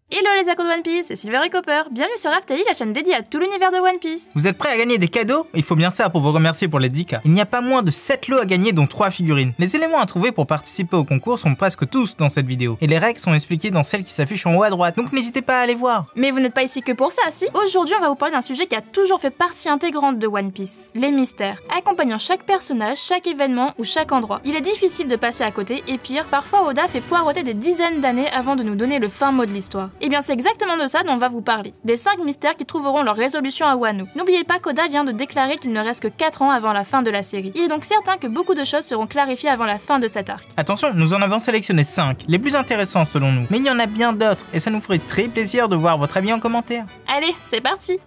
Hello les accros de One Piece, c'est Silver et Copper, bienvenue sur Raftalie, la chaîne dédiée à tout l'univers de One Piece. Vous êtes prêts à gagner des cadeaux? Il faut bien ça pour vous remercier pour les 10K. Il n'y a pas moins de 7 lots à gagner dont 3 figurines. Les éléments à trouver pour participer au concours sont presque tous dans cette vidéo. Et les règles sont expliquées dans celle qui s'affiche en haut à droite, donc n'hésitez pas à aller voir. Mais vous n'êtes pas ici que pour ça, si? Aujourd'hui on va vous parler d'un sujet qui a toujours fait partie intégrante de One Piece, les mystères, accompagnant chaque personnage, chaque événement ou chaque endroit. Il est difficile de passer à côté, et pire, parfois Oda fait poireauter des dizaines d'années avant de nous donner le fin mot de l'histoire. Et bien c'est exactement de ça dont on va vous parler, des 5 mystères qui trouveront leur résolution à Wano. N'oubliez pas qu'Oda vient de déclarer qu'il ne reste que 4 ans avant la fin de la série. Il est donc certain que beaucoup de choses seront clarifiées avant la fin de cet arc. Attention, nous en avons sélectionné 5, les plus intéressants selon nous. Mais il y en a bien d'autres, et ça nous ferait très plaisir de voir votre avis en commentaire. Allez, c'est parti!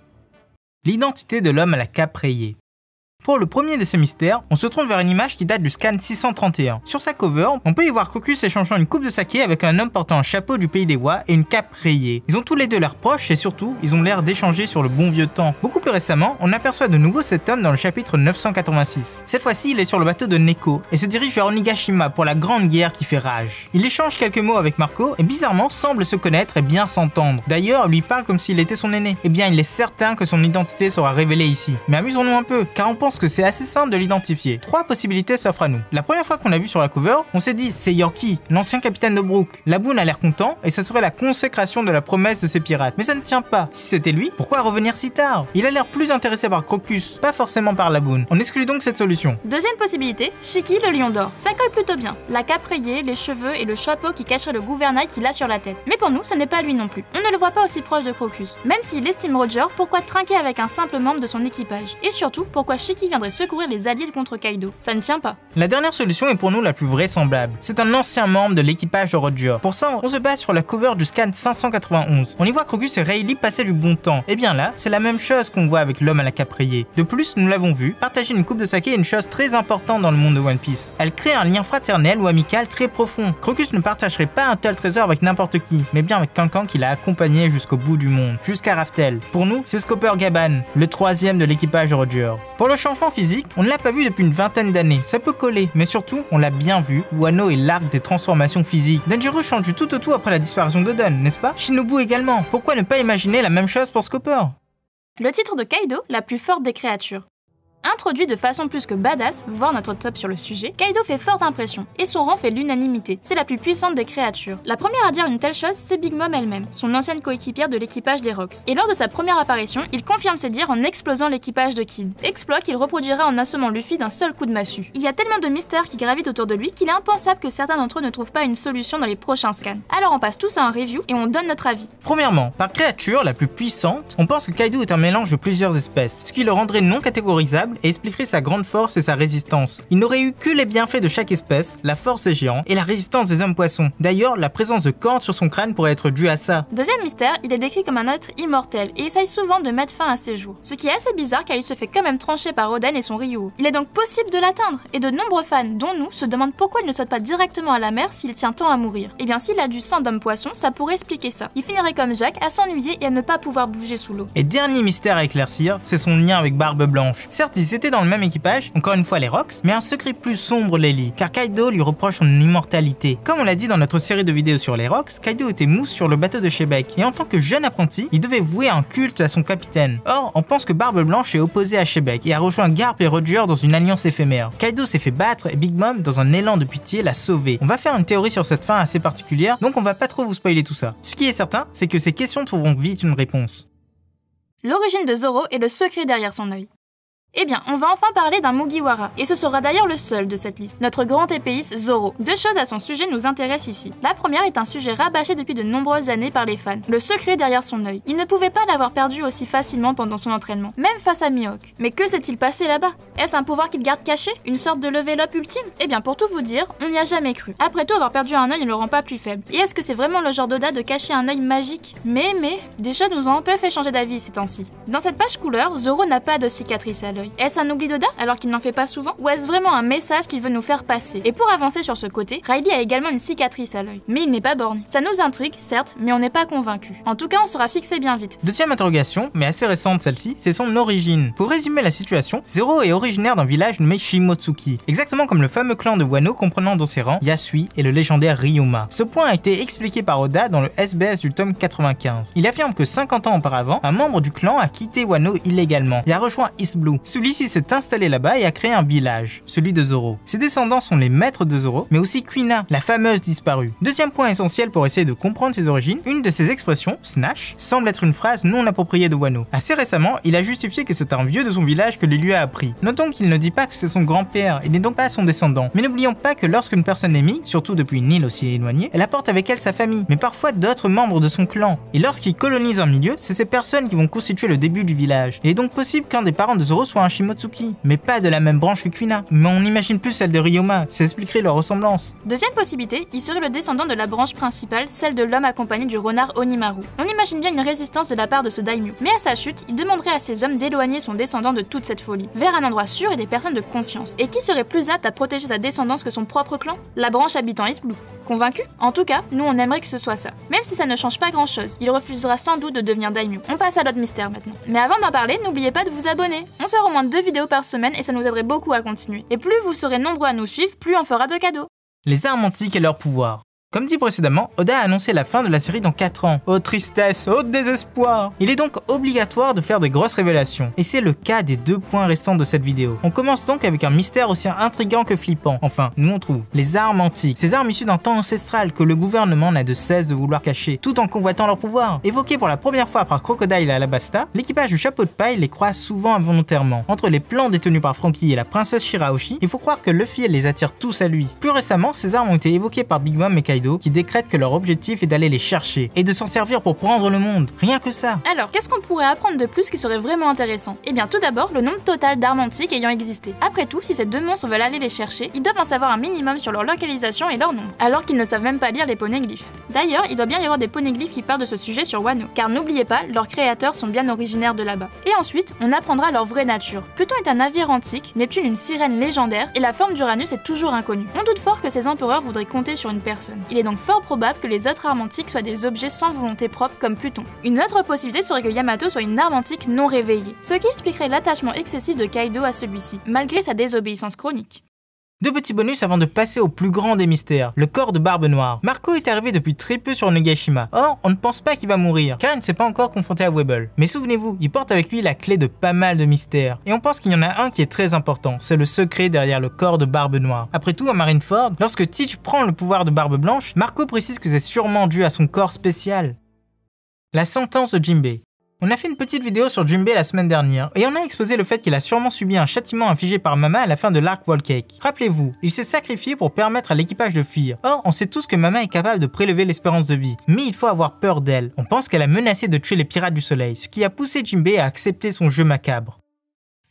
L'identité de l'homme à la cape rayée. Pour le premier de ces mystères, on se tourne vers une image qui date du scan 631. Sur sa cover, on peut y voir Crocus échangeant une coupe de saké avec un homme portant un chapeau du pays des Wa et une cape rayée. Ils ont tous les deux l'air proches et surtout, ils ont l'air d'échanger sur le bon vieux temps. Beaucoup plus récemment, on aperçoit de nouveau cet homme dans le chapitre 986. Cette fois-ci, il est sur le bateau de Neko et se dirige vers Onigashima pour la grande guerre qui fait rage. Il échange quelques mots avec Marco et bizarrement semble se connaître et bien s'entendre. D'ailleurs, lui parle comme s'il était son aîné. Eh bien, il est certain que son identité sera révélée ici. Mais amusons-nous un peu, car on pense que c'est assez simple de l'identifier. 3 possibilités s'offrent à nous. La première fois qu'on l'a vu sur la cover, on s'est dit c'est Yorkie, l'ancien capitaine de Brook. Laboon a l'air content et ça serait la consécration de la promesse de ses pirates. Mais ça ne tient pas. Si c'était lui, pourquoi revenir si tard? Il a l'air plus intéressé par Crocus, pas forcément par Laboon. On exclut donc cette solution. Deuxième possibilité, Shiki le lion d'or. Ça colle plutôt bien. La cape rayée, les cheveux et le chapeau qui cacherait le gouvernail qu'il a sur la tête. Mais pour nous, ce n'est pas lui non plus. On ne le voit pas aussi proche de Crocus. Même s'il estime Roger, pourquoi trinquer avec un simple membre de son équipage? Et surtout, pourquoi Shiki viendrait secourir les alliés contre Kaido? Ça ne tient pas. La dernière solution est pour nous la plus vraisemblable. C'est un ancien membre de l'équipage de Roger. Pour ça, on se base sur la cover du scan 591. On y voit Crocus et Rayleigh passer du bon temps. Et bien là, c'est la même chose qu'on voit avec l'homme à la cape rayée. De plus, nous l'avons vu, partager une coupe de saké est une chose très importante dans le monde de One Piece. Elle crée un lien fraternel ou amical très profond. Crocus ne partagerait pas un tel trésor avec n'importe qui, mais bien avec quelqu'un qui l'a accompagné jusqu'au bout du monde, jusqu'à Raftel. Pour nous, c'est Scopper Gaban, le 3e de l'équipage de Roger. Pour le changement physique, on ne l'a pas vu depuis une vingtaine d'années, ça peut coller, mais surtout, on l'a bien vu, Wano est l'arc des transformations physiques. Denjiro change du tout au tout après la disparition de Don, n'est-ce pas? Shinobu également, pourquoi ne pas imaginer la même chose pour Scopper? Le titre de Kaido, la plus forte des créatures. Introduit de façon plus que badass, voir notre top sur le sujet, Kaido fait forte impression, et son rang fait l'unanimité. C'est la plus puissante des créatures. La première à dire une telle chose, c'est Big Mom elle-même, son ancienne coéquipière de l'équipage des Rocks. Et lors de sa première apparition, il confirme ses dires en explosant l'équipage de Kid. Exploit qu'il reproduira en assommant Luffy d'un seul coup de massue. Il y a tellement de mystères qui gravitent autour de lui qu'il est impensable que certains d'entre eux ne trouvent pas une solution dans les prochains scans. Alors on passe tous à un review et on donne notre avis. Premièrement, par créature la plus puissante, on pense que Kaido est un mélange de plusieurs espèces, ce qui le rendrait non catégorisable et expliquerait sa grande force et sa résistance. Il n'aurait eu que les bienfaits de chaque espèce, la force des géants et la résistance des hommes poissons. D'ailleurs, la présence de cornes sur son crâne pourrait être due à ça. Deuxième mystère, il est décrit comme un être immortel et essaye souvent de mettre fin à ses jours. Ce qui est assez bizarre car il se fait quand même trancher par Oden et son Ryuo. Il est donc possible de l'atteindre et de nombreux fans, dont nous, se demandent pourquoi il ne saute pas directement à la mer s'il tient tant à mourir. Et bien s'il a du sang d'homme poisson, ça pourrait expliquer ça. Il finirait comme Jack à s'ennuyer et à ne pas pouvoir bouger sous l'eau. Et dernier mystère à éclaircir, c'est son lien avec Barbe Blanche. Certes, ils étaient dans le même équipage, encore une fois les Rocks, mais un secret plus sombre les lie, car Kaido lui reproche son immortalité. Comme on l'a dit dans notre série de vidéos sur les Rocks, Kaido était mousse sur le bateau de Shebeck, et en tant que jeune apprenti, il devait vouer un culte à son capitaine. Or, on pense que Barbe Blanche est opposée à Shebeck et a rejoint Garp et Roger dans une alliance éphémère. Kaido s'est fait battre et Big Mom, dans un élan de pitié, l'a sauvé. On va faire une théorie sur cette fin assez particulière, donc on va pas trop vous spoiler tout ça. Ce qui est certain, c'est que ces questions trouveront vite une réponse. L'origine de Zoro et le secret derrière son œil. Eh bien, on va enfin parler d'un Mugiwara, et ce sera d'ailleurs le seul de cette liste, notre grand épéiste Zoro. Deux choses à son sujet nous intéressent ici. La première est un sujet rabâché depuis de nombreuses années par les fans, le secret derrière son œil. Il ne pouvait pas l'avoir perdu aussi facilement pendant son entraînement, même face à Mihawk. Mais que s'est-il passé là-bas? Est-ce un pouvoir qu'il garde caché? Une sorte de level up ultime? Eh bien, pour tout vous dire, on n'y a jamais cru. Après tout, avoir perdu un œil ne le rend pas plus faible. Et est-ce que c'est vraiment le genre d'Oda de cacher un œil magique? Mais, des choses nous ont un peu fait changer d'avis ces temps-ci. Dans cette page couleur, Zoro n'a pas de cicatrice à l'œil. l'œil. Est-ce un oubli d'Oda alors qu'il n'en fait pas souvent? Ou est-ce vraiment un message qu'il veut nous faire passer? Et pour avancer sur ce côté, Riley a également une cicatrice à l'œil. Mais il n'est pas borné. Ça nous intrigue, certes, mais on n'est pas convaincu. En tout cas, on sera fixé bien vite. Deuxième interrogation, mais assez récente celle-ci, c'est son origine. Pour résumer la situation, Zoro est originaire d'un village nommé Shimotsuki, exactement comme le fameux clan de Wano comprenant dans ses rangs Yasui et le légendaire Ryuma. Ce point a été expliqué par Oda dans le SBS du tome 95. Il affirme que 50 ans auparavant, un membre du clan a quitté Wano illégalement et a rejoint East Blue. Celui-ci s'est installé là-bas et a créé un village, celui de Zoro. Ses descendants sont les maîtres de Zoro, mais aussi Kuina, la fameuse disparue. Deuxième point essentiel pour essayer de comprendre ses origines, une de ses expressions, Snash, semble être une phrase non appropriée de Wano. Assez récemment, il a justifié que c'est un vieux de son village que le lui a appris. Notons qu'il ne dit pas que c'est son grand-père et n'est donc pas son descendant. Mais n'oublions pas que lorsqu'une personne est mise, surtout depuis une île aussi éloignée, elle apporte avec elle sa famille, mais parfois d'autres membres de son clan. Et lorsqu'il colonise un milieu, c'est ces personnes qui vont constituer le début du village. Il est donc possible qu'un des parents de Zoro soit un Shimotsuki, mais pas de la même branche que Kuina. Mais on imagine plus celle de Ryoma, ça expliquerait leur ressemblance. Deuxième possibilité, il serait le descendant de la branche principale, celle de l'homme accompagné du renard Onimaru. On imagine bien une résistance de la part de ce daimyo, mais à sa chute, il demanderait à ses hommes d'éloigner son descendant de toute cette folie, vers un endroit sûr et des personnes de confiance. Et qui serait plus apte à protéger sa descendance que son propre clan? La branche habitant East Blue. Convaincu? En tout cas, nous on aimerait que ce soit ça. Même si ça ne change pas grand chose, il refusera sans doute de devenir daimyo. On passe à l'autre mystère maintenant. Mais avant d'en parler, n'oubliez pas de vous abonner. On sort au moins 2 vidéos par semaine et ça nous aiderait beaucoup à continuer. Et plus vous serez nombreux à nous suivre, plus on fera de cadeaux. Les armes antiques et leur pouvoir. Comme dit précédemment, Oda a annoncé la fin de la série dans 4 ans. Oh tristesse, oh désespoir! Il est donc obligatoire de faire des grosses révélations. Et c'est le cas des 2 points restants de cette vidéo. On commence donc avec un mystère aussi intriguant que flippant. Enfin, nous on trouve. Les armes antiques. Ces armes issues d'un temps ancestral que le gouvernement n'a de cesse de vouloir cacher, tout en convoitant leur pouvoir. Évoquées pour la première fois par Crocodile à Alabasta, l'équipage du chapeau de paille les croise souvent involontairement. Entre les plans détenus par Franky et la princesse Shirahoshi, il faut croire que Luffy les attire tous à lui. Plus récemment, ces armes ont été évoquées par Big Mom et Kaido, qui décrètent que leur objectif est d'aller les chercher et de s'en servir pour prendre le monde. Rien que ça. Alors, qu'est-ce qu'on pourrait apprendre de plus qui serait vraiment intéressant? Eh bien, tout d'abord, le nombre total d'armes antiques ayant existé. Après tout, si ces 2 monstres veulent aller les chercher, ils doivent en savoir un minimum sur leur localisation et leur nombre, alors qu'ils ne savent même pas lire les poneglyphes. D'ailleurs, il doit bien y avoir des poneglyphes qui parlent de ce sujet sur Wano, car n'oubliez pas, leurs créateurs sont bien originaires de là-bas. Et ensuite, on apprendra leur vraie nature. Pluton est un navire antique, Neptune une sirène légendaire, et la forme d'Uranus est toujours inconnue. On doute fort que ces empereurs voudraient compter sur une personne. Il est donc fort probable que les autres armes antiques soient des objets sans volonté propre comme Pluton. Une autre possibilité serait que Yamato soit une arme antique non réveillée, ce qui expliquerait l'attachement excessif de Kaido à celui-ci, malgré sa désobéissance chronique. 2 petits bonus avant de passer au plus grand des mystères, le corps de Barbe Noire. Marco est arrivé depuis très peu sur Onigashima. Or, on ne pense pas qu'il va mourir, car il ne s'est pas encore confronté à Weble. Mais souvenez-vous, il porte avec lui la clé de pas mal de mystères. Et on pense qu'il y en a un qui est très important, c'est le secret derrière le corps de Barbe Noire. Après tout, à Marineford, lorsque Teach prend le pouvoir de Barbe Blanche, Marco précise que c'est sûrement dû à son corps spécial. La sentence de Jinbei. On a fait une petite vidéo sur Jinbei la semaine dernière, et on a exposé le fait qu'il a sûrement subi un châtiment infligé par Mama à la fin de l'arc Whole Cake. Rappelez-vous, il s'est sacrifié pour permettre à l'équipage de fuir. Or, on sait tous que Mama est capable de prélever l'espérance de vie, mais il faut avoir peur d'elle. On pense qu'elle a menacé de tuer les pirates du soleil, ce qui a poussé Jinbei à accepter son jeu macabre.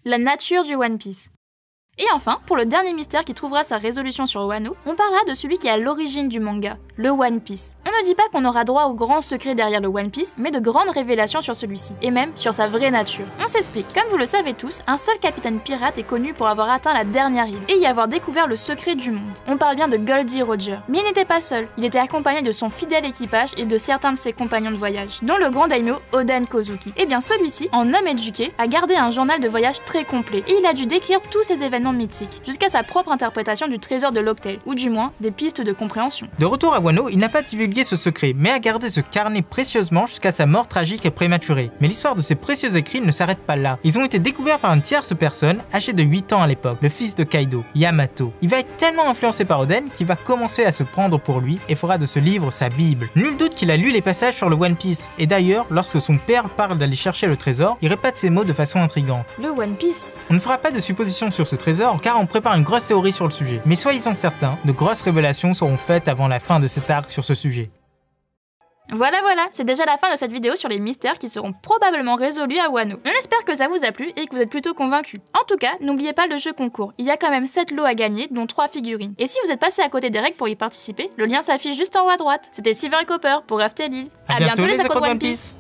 La nature du One Piece. Et enfin, pour le dernier mystère qui trouvera sa résolution sur Wano, on parlera de celui qui est à l'origine du manga, le One Piece. On ne dit pas qu'on aura droit au grand secret derrière le One Piece, mais de grandes révélations sur celui-ci, et même sur sa vraie nature. On s'explique, comme vous le savez tous, un seul capitaine pirate est connu pour avoir atteint la dernière île, et y avoir découvert le secret du monde. On parle bien de Goldie Roger. Mais il n'était pas seul, il était accompagné de son fidèle équipage et de certains de ses compagnons de voyage, dont le grand daimyo Oden Kozuki. Et bien celui-ci, en homme éduqué, a gardé un journal de voyage très complet, et il a dû décrire tous ces événements mythiques, jusqu'à sa propre interprétation du trésor de Locktail, ou du moins des pistes de compréhension. De retour à Wano, il n'a pas divulgué ce secret, mais a gardé ce carnet précieusement jusqu'à sa mort tragique et prématurée. Mais l'histoire de ces précieux écrits ne s'arrête pas là. Ils ont été découverts par une tierce personne, âgée de 8 ans à l'époque, le fils de Kaido, Yamato. Il va être tellement influencé par Oden qu'il va commencer à se prendre pour lui et fera de ce livre sa bible. Nul doute qu'il a lu les passages sur le One Piece, et d'ailleurs, lorsque son père parle d'aller chercher le trésor, il répète ces mots de façon intrigante. Le One Piece. On ne fera pas de suppositions sur ce trésor car on prépare une grosse théorie sur le sujet. Mais soyez-en certains, de grosses révélations seront faites avant la fin de cet arc sur ce sujet. Voilà, c'est déjà la fin de cette vidéo sur les mystères qui seront probablement résolus à Wano. On espère que ça vous a plu et que vous êtes plutôt convaincus. En tout cas, n'oubliez pas le jeu concours. Il y a quand même 7 lots à gagner, dont 3 figurines. Et si vous êtes passé à côté des règles pour y participer, le lien s'affiche juste en haut à droite. C'était Silver Copper pour FT Lille. À bientôt les accros de One Piece.